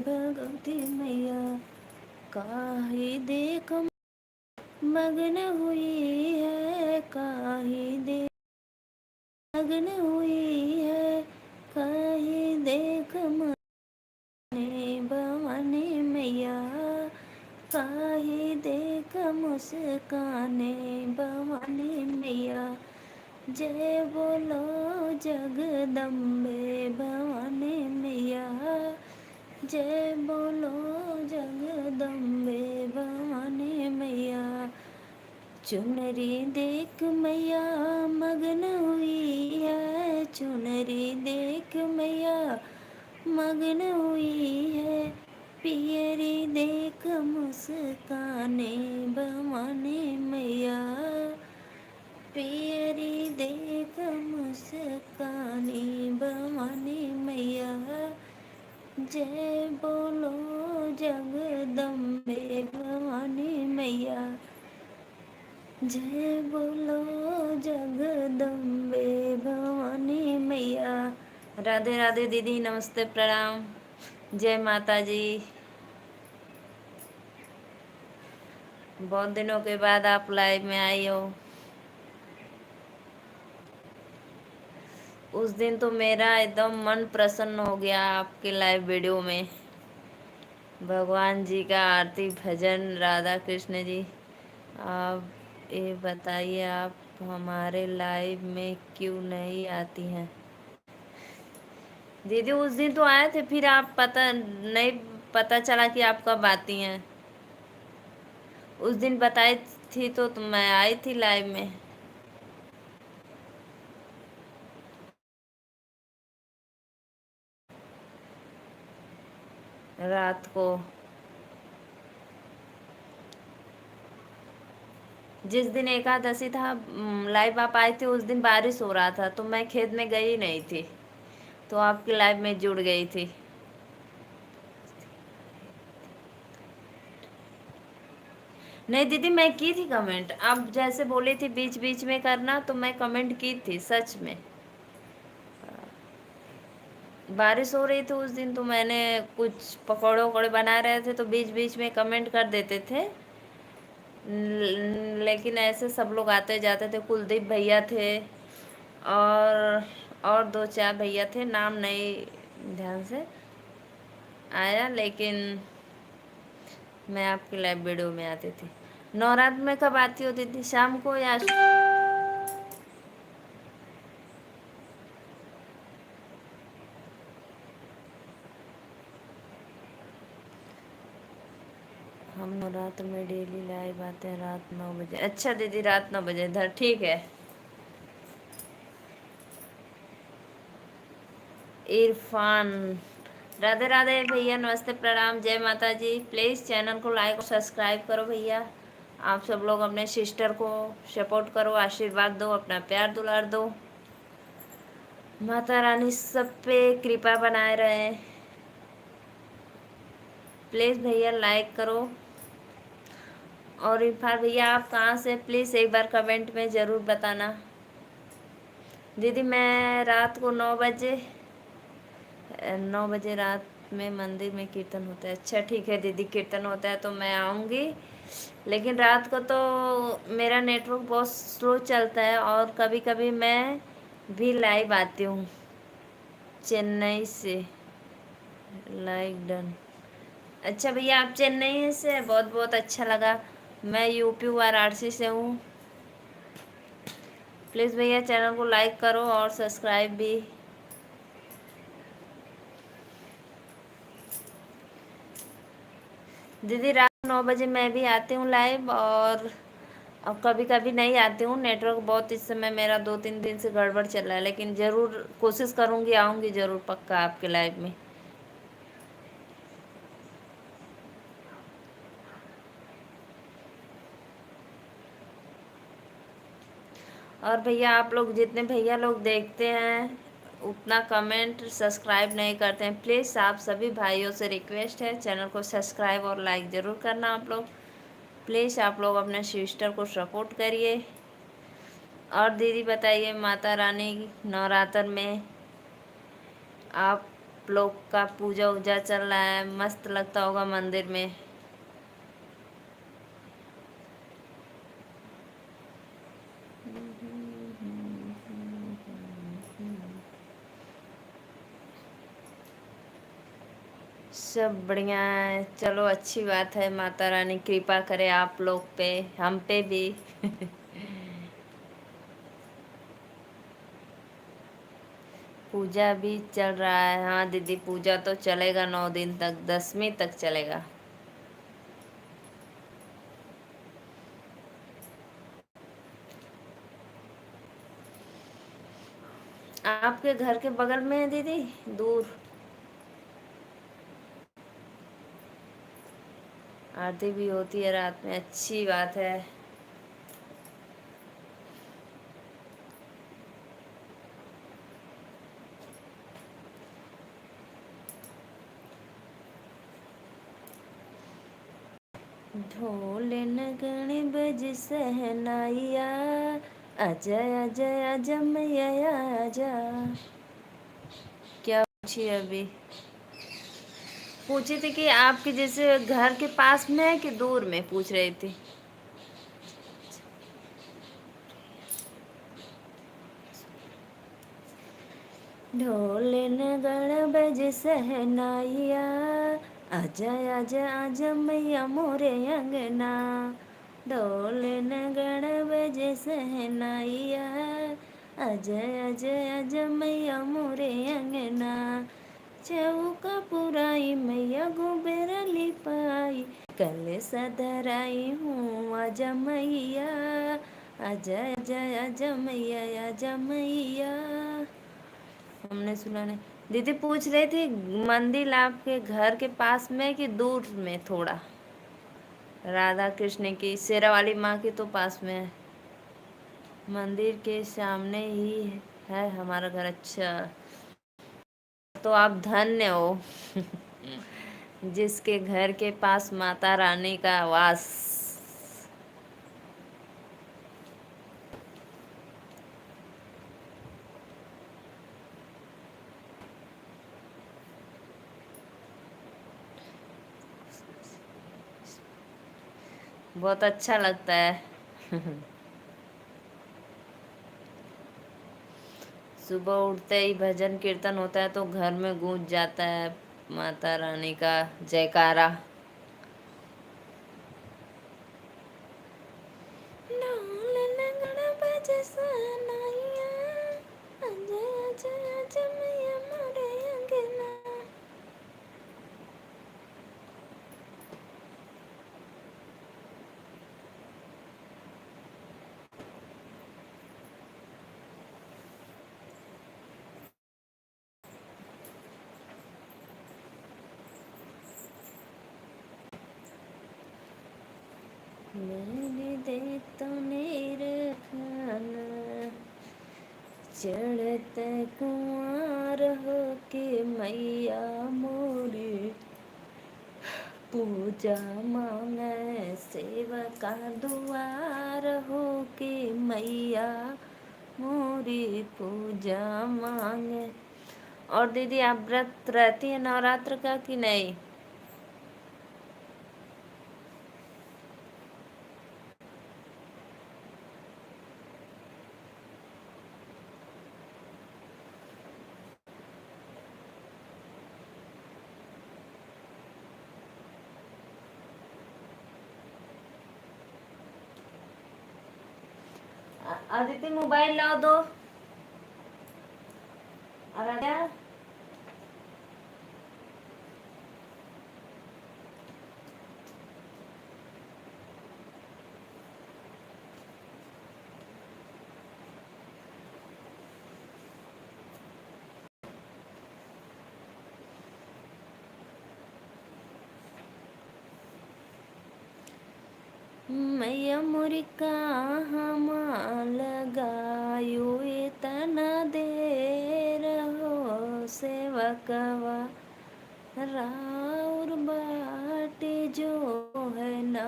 भगवती मैया, काहे देख मगन हुई है, काहे देख मगन हुई है, काहे देख मने भवानी मैया, काहे देख मुस्काने भवानी मैया। जय बोलो जगदम्बे भवानी मैया, जय बोलो जगदम्बे भवानी मैया। चुनरी देख मैया मगन हुई है, चुनरी देख मैया मगन हुई है, पियरी देख मुस्काने भवानी मैया, पियरी देख मुस्कानी भवानी मैया। जय बोलो जगदम्बे भवानी मैया, जय बोलो जगदम्बे भवानी मैया। राधे राधे दीदी, नमस्ते, प्रणाम, जय माता जी। बहुत दिनों के बाद आप लाइव में आई हो। उस दिन तो मेरा एकदम मन प्रसन्न हो गया आपके लाइव वीडियो में। भगवान जी का आरती भजन, राधा कृष्ण जी। आप ये बताइए, आप हमारे लाइव में क्यों नहीं आती हैं? दीदी उस दिन तो आए थे, फिर आप पता नहीं, पता चला कि आप कब आती हैं। उस दिन बताई थी तो मैं आई थी लाइव में। रात को जिस दिन एकादशी था, लाइव आप आए थे, उस दिन बारिश हो रहा था तो मैं खेत में गई नहीं थी, तो आपकी लाइव में जुड़ गई थी। नहीं दीदी, मैं की थी कमेंट, आप जैसे बोली थी बीच बीच में करना, तो मैं कमेंट की थी सच में। बारिश हो रही थी उस दिन, तो मैंने कुछ पकौड़े वकौड़े बना रहे थे तो बीच बीच में कमेंट कर देते थे। लेकिन ऐसे सब लोग आते जाते थे, कुलदीप भैया थे और दो चार भैया थे, नाम नहीं ध्यान से आया, लेकिन मैं आपकी लाइव वीडियो में आती थी। नवरात्र में कब आती हो दीदी, शाम को या? हम नवरात्र में डेली लाइव आते हैं रात 9 बजे। अच्छा दीदी, रात 9 बजे इधर, ठीक है। इरफान, राधे राधे भैया, नमस्ते, प्रणाम, जय माता जी। प्लीज़ चैनल को लाइक और सब्सक्राइब करो भैया। आप सब लोग अपने सिस्टर को सपोर्ट करो, आशीर्वाद दो, अपना प्यार दुलार दो। माता रानी सब पे कृपा बनाए रहे। प्लीज़ भैया लाइक करो। और इरफान भैया, आप कहाँ से, प्लीज़ एक बार कमेंट में ज़रूर बताना। दीदी मैं रात को 9 बजे, 9 बजे रात में मंदिर में कीर्तन होता है। अच्छा ठीक है दीदी, कीर्तन होता है तो मैं आऊँगी, लेकिन रात को तो मेरा नेटवर्क बहुत स्लो चलता है, और कभी कभी मैं भी लाइव आती हूँ चेन्नई से। Like done. अच्छा भैया, आप चेन्नई से, बहुत बहुत अच्छा लगा। मैं यूपी वाराणसी से हूँ। प्लीज़ भैया चैनल को लाइक करो और सब्सक्राइब भी। दीदी रात 9 बजे मैं भी आती हूँ लाइव, और कभी कभी नहीं आती हूँ, नेटवर्क बहुत इस समय मेरा 2-3 दिन से गड़बड़ चल रहा है, लेकिन ज़रूर कोशिश करूँगी, आऊँगी ज़रूर पक्का आपके लाइव में। और भैया आप लोग जितने भैया लोग देखते हैं उतना कमेंट सब्सक्राइब नहीं करते हैं, प्लीज़ आप सभी भाइयों से रिक्वेस्ट है, चैनल को सब्सक्राइब और लाइक ज़रूर करना आप लोग। प्लीज़ आप लोग अपने सिस्टर को सपोर्ट करिए। और दीदी बताइए, माता रानी नवरात्र में आप आप लोग का पूजा वूजा चल रहा है, मस्त लगता होगा मंदिर में। सब बढ़िया है, चलो अच्छी बात है। माता रानी कृपा करे आप लोग पे, हम पे भी। पूजा भी चल रहा है। हाँ दीदी, पूजा तो चलेगा 9 दिन तक, 10वीं तक चलेगा। आपके घर के बगल में है दीदी, दूर? आरती भी होती है रात में, अच्छी बात है। ढोल नगण बज सहनाइया, अजय अजय अजमैया आजा। क्या पूछी अभी? पूछी थी कि आपके जैसे घर के पास में है कि दूर में, पूछ रही थी। ढोल नगण बज सहनाइया, अजय अजय अजमैया मोरे अंगना। ढोल नगण बज सहनाइया, अजय अजय अजमैया मोरे अंगना। चौका पुराई मैया गोबर लिपाई, कल सधराई हूँ अजमैया। अजय अजय अजमैया अजमैया। हमने सुना नहीं। दीदी पूछ रही थी मंदिर आपके घर के पास में कि दूर में थोड़ा? राधा कृष्ण की, शेरा वाली माँ की तो पास में है, मंदिर के सामने ही है हमारा घर। अच्छा, तो आप धन्य हो जिसके घर के पास माता रानी का वास। बहुत अच्छा लगता है। सुबह उठते ही भजन कीर्तन होता है तो घर में गूंज जाता है माता रानी का जयकारा। ढोल नगड़ बज सहनाइया, अजय अजय अजमैया मोरे अंगना। मैंने दे तो नीर खाना, चढ़ते कुंवर हो के मैया मोरी पूजा मांगे। सेवका दुआर हो के मैया मोरी पूजा मांगे। और दीदी आप व्रत रहती है नवरात्र का कि नहीं? आदित्य मोबाइल लाओ दो। आराध्या, मैया मोरी कहाँ लगायो इतना देर हो, सेवकवा राउर बाटे जो है ना।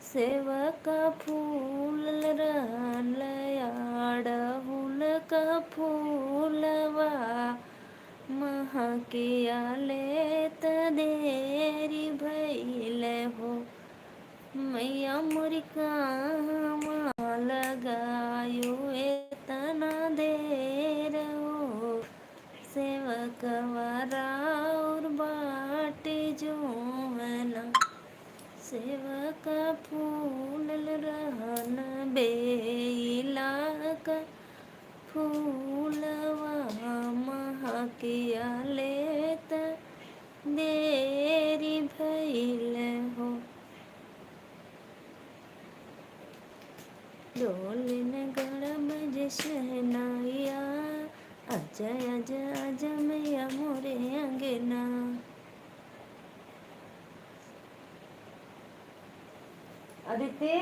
सेवका फूल रहलयाड़ फूल का फूलवा महकिया लेत देरी भइले हो मैया मोरी कहवा लगायो एतना देर हो सेवकवा राउर बाटे जोहना सेवक फूल रहन बेला का फूलवा महकिया लेत देरी भइल हो डोलिन गड़बज शहनाइया आजा आजा आजा मैया मोरे अंगना अदिति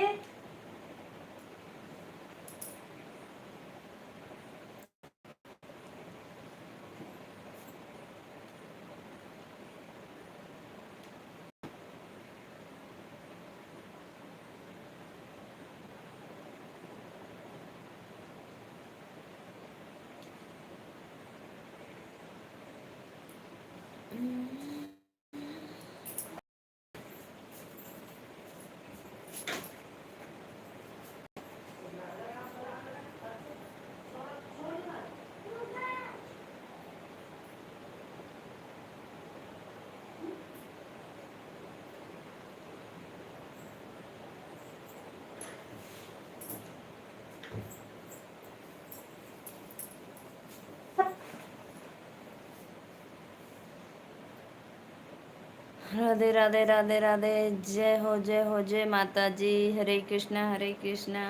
राधे राधे राधे राधे जय हो जय माता जी हरे कृष्णा हरे कृष्णा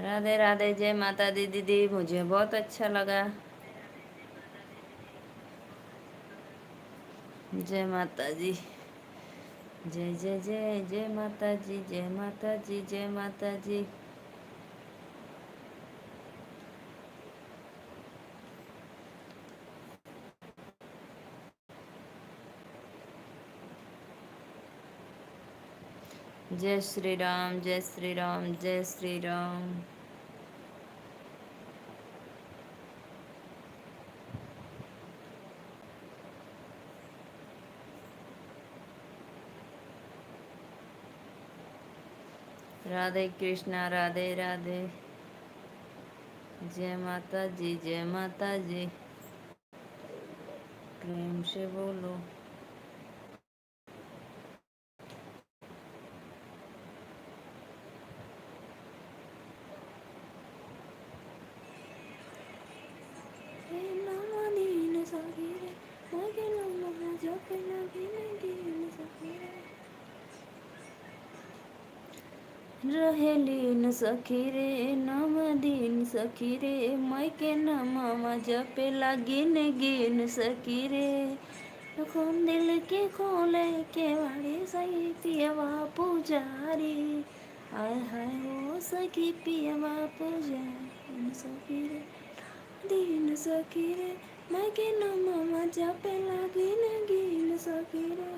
राधे राधे जय माता दी दीदी मुझे बहुत अच्छा लगा जय माता जी जय जय जय जय माता जी जय माता जी जय माता जी जय श्री राम जय श्री राम जय श्री राम राधे कृष्णा राधे राधे जय माता जी जय माता जी प्रेम से बोलो रहेलीन सखी रे नम दिन सखी रे मायके नमवा जपे लागिन गिन सखी रे कौन दिल के खोले के वाड़े सही पियवा पुजारी हाय हाय ओ सखी पियवा पुजारी सखी रे दिन सखी रे मायके नमवा जपे लागिन गिन सखी रे